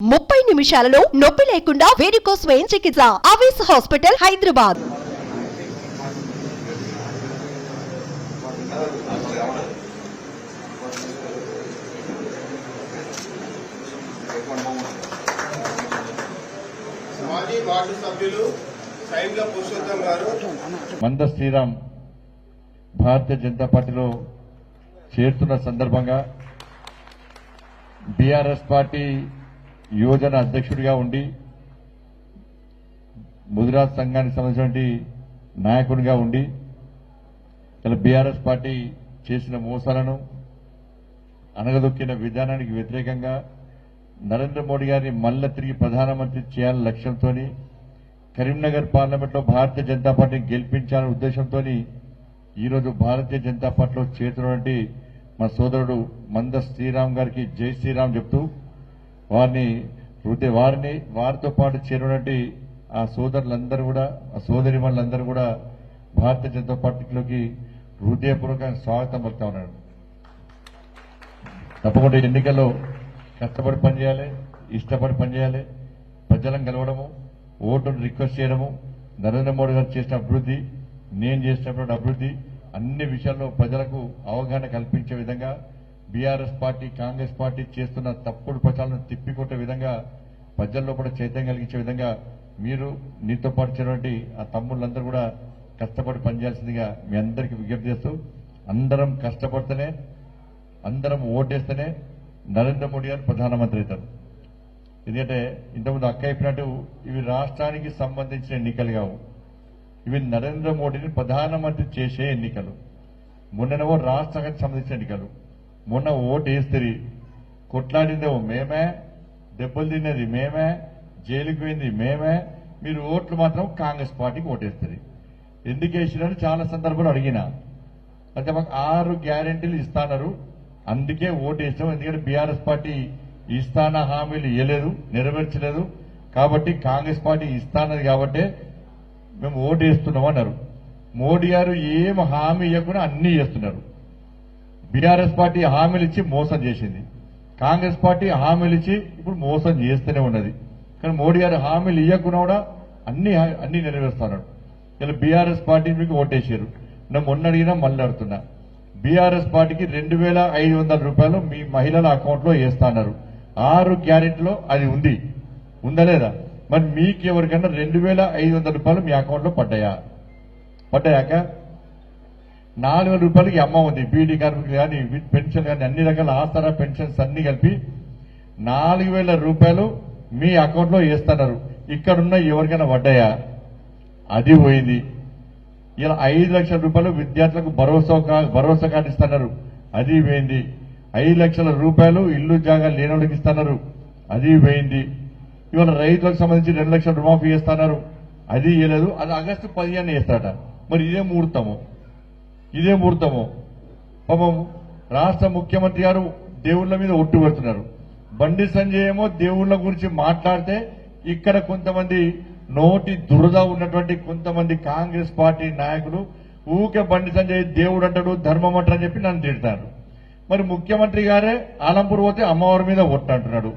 30 నిమిషాలలో నొప్పి లేకుండా వేడికోస్ స్వయం చికిత్స. ఆవేశ హాస్పిటల్, హైదరాబాద్. మాజీ వార్డు సభ్యులు సైన్ల పురుషోత్తం గారు మంద శ్రీరామ్ భారతీయ జనతా పార్టీలో చేరుతున్న సందర్భంగా బీఆర్ఎస్ పార్టీ యువజన అధ్యక్షుడిగా ఉండి ముదిరాజ్ సంఘానికి సంబంధించిన నాయకుడిగా ఉండి ఇలా బీఆర్ఎస్ పార్టీ చేసిన మోసాలను అనగదొక్కిన విధానానికి వ్యతిరేకంగా నరేంద్ర మోడీ గారిని మళ్ళా తిరిగి ప్రధానమంత్రి చేయాలనే లక్ష్యంతో కరీంనగర్ పార్లమెంట్లో భారతీయ జనతా పార్టీని గెలిపించాలనే ఉద్దేశంతో ఈరోజు భారతీయ జనతా పార్టీలో చేరుతున్నటువంటి మా సోదరుడు మంద శ్రీరామ్ గారికి జై శ్రీరామ్ చెప్తూ వారితో పాటు చేరినటువంటి ఆ సోదరులందరూ కూడా ఆ సోదరిమణులందరూ కూడా భారతీయ జనతా పార్టీలోకి హృదయపూర్వకంగా స్వాగతం పలుకుతా ఉన్నాడు. తప్పకుండా ఎన్నికల్లో కష్టపడి పనిచేయాలి, ఇష్టపడి పనిచేయాలి, ప్రజలను కలవడము, ఓటును రిక్వెస్ట్ చేయడము, నరేంద్ర మోడీ గారు చేసిన అభివృద్ధి, నేను చేసినటువంటి అభివృద్ధి అన్ని విషయాల్లో ప్రజలకు అవగాహన కల్పించే విధంగా బీఆర్ఎస్ పార్టీ, కాంగ్రెస్ పార్టీ చేస్తున్న తప్పుడు ప్రచారాలను తిప్పికొట్టే విధంగా ప్రజల్లో కూడా చైతన్యం కలిగించే విధంగా మీరు నీతో పాటు చేరినటువంటి ఆ తమ్ముళ్ళందరూ కూడా కష్టపడి పనిచేయాల్సిందిగా మీ అందరికీ విజ్ఞప్తి చేస్తూ అందరం కష్టపడితేనే, అందరం ఓటేస్తేనే నరేంద్ర మోడీ గారు ప్రధానమంత్రి అవుతారు. ఎందుకంటే ఇంతకుముందు అక్క చెప్పినట్టు ఇవి రాష్ట్రానికి సంబంధించిన ఎన్నికలు కావు, ఇవి నరేంద్ర మోడీని ప్రధానమంత్రి చేసే ఎన్నికలు. మొన్ననేమో రాష్ట్రానికి సంబంధించిన ఎన్నికలు. మొన్న ఓటు వేస్తుంది, కొట్లాడిందేమో మేమే, దెబ్బలు తిన్నది మేమే, జైలుకి పోయింది మేమే, మీరు ఓట్లు మాత్రం కాంగ్రెస్ పార్టీకి ఓటేస్తుంది. ఎందుకు వేసినట్టు చాలా సందర్భాలు అడిగినా, అంటే మాకు 6 గ్యారెంటీలు ఇస్తాన్నారు, అందుకే ఓటు వేసాం. ఎందుకంటే బీఆర్ఎస్ పార్టీ ఇస్తాన హామీలు ఇవ్వలేదు, నెరవేర్చలేదు, కాబట్టి కాంగ్రెస్ పార్టీ ఇస్తానది కాబట్టి మేము ఓటు వేస్తున్నాం అన్నారు. మోడీ గారు ఏం హామీ ఇవ్వకుండా అన్ని చేస్తున్నారు. బీఆర్ఎస్ పార్టీ హామీలు ఇచ్చి మోసం చేసింది, కాంగ్రెస్ పార్టీ హామీలు ఇచ్చి ఇప్పుడు మోసం చేస్తూనే ఉన్నది. కానీ మోడీ గారు హామీలు ఇవ్వకుండా కూడా అన్ని నెరవేరుస్తున్నారు. ఇలా బీఆర్ఎస్ పార్టీ మీకు ఓటేసారు. నేను మొన్న అడిగినా మళ్ళీ అడుగుతున్నా, బీఆర్ఎస్ పార్టీకి 2500 రూపాయలు మీ మహిళల అకౌంట్లో వేస్తున్నారు. 6 గ్యారెంటీలో అది ఉందా లేదా? మరి మీకు ఎవరికైనా 2500 రూపాయలు మీ అకౌంట్లో పడ్డాయాక 4000 రూపాయలకి అమ్మ ఉంది. బీడీ కార్మికులు కానీ, పెన్షన్ కానీ, అన్ని రకాల ఆసరా పెన్షన్స్ అన్ని కలిపి 4000 రూపాయలు మీ అకౌంట్లో వేస్తున్నారు. ఇక్కడున్న ఎవరికైనా పడ్డాయా? అది పోయింది. ఇలా 5 లక్షల రూపాయలు విద్యార్థులకు భరోసా కార్డు ఇస్తున్నారు, అది పోయింది. 5 లక్షల రూపాయలు ఇల్లు జాగా లేనోళ్ళకి ఇస్తున్నారు, అది పోయింది. ఇవాళ రైతులకు సంబంధించి 2 లక్షల రుణమాఫీ చేస్తున్నారు, అది ఇవ్వలేదు. అది ఆగస్టు 15 చేస్తారట. మరి ఇదే ముహూర్తము పాపం రాష్ట్ర ముఖ్యమంత్రి గారు దేవుళ్ల మీద ఒట్టు పెడుతున్నారు. బండి సంజయ్ ఏమో దేవుళ్ల గురించి మాట్లాడితే ఇక్కడ కొంతమంది నోటి దురద ఉన్నటువంటి కొంతమంది కాంగ్రెస్ పార్టీ నాయకులు ఊకే బండి సంజయ్ దేవుడు అంటాడు, ధర్మం అంటారని చెప్పి నన్ను తిడతారు. మరి ముఖ్యమంత్రి గారే ఆలంపూర్ పోతే అమ్మవారి మీద ఒట్టు అంటున్నాడు,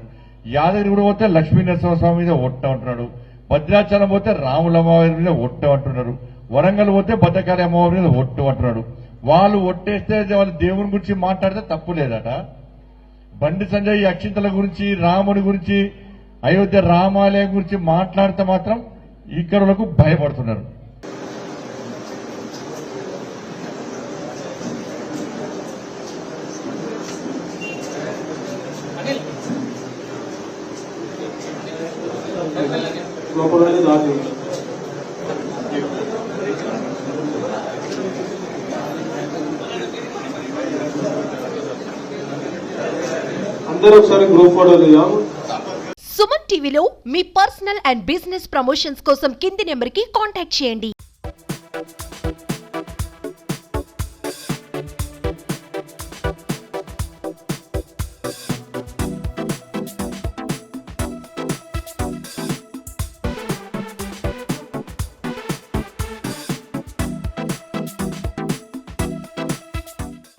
యాదగిరి పోతే లక్ష్మీ నరసింహస్వామి మీద ఒట్టు అంటున్నాడు, భద్రాచలం పోతే రాముల అమ్మవారి మీద ఒట్టు అంటున్నారు, వరంగల్ పోతే భద్రకాళి అమ్మవారి మీద ఒట్టు అంటున్నాడు. వాళ్ళు ఒట్టేస్తే వాళ్ళు దేవుని గురించి మాట్లాడితే తప్పు లేదట. బండి సంజయ్ అక్షింతల గురించి, రాముడి గురించి, అయోధ్య రామాలయం గురించి మాట్లాడితే మాత్రం ఇక్కడలకు భయపడుతున్నారు. అందరూ ఒకసారి గ్రూప్ ఫోటో దిగాం. సుమన్ టీవీలో మీ పర్సనల్ అండ్ బిజినెస్ ప్రమోషన్స్ కోసం కింది నెంబర్కి కాంటాక్ట్ చేయండి.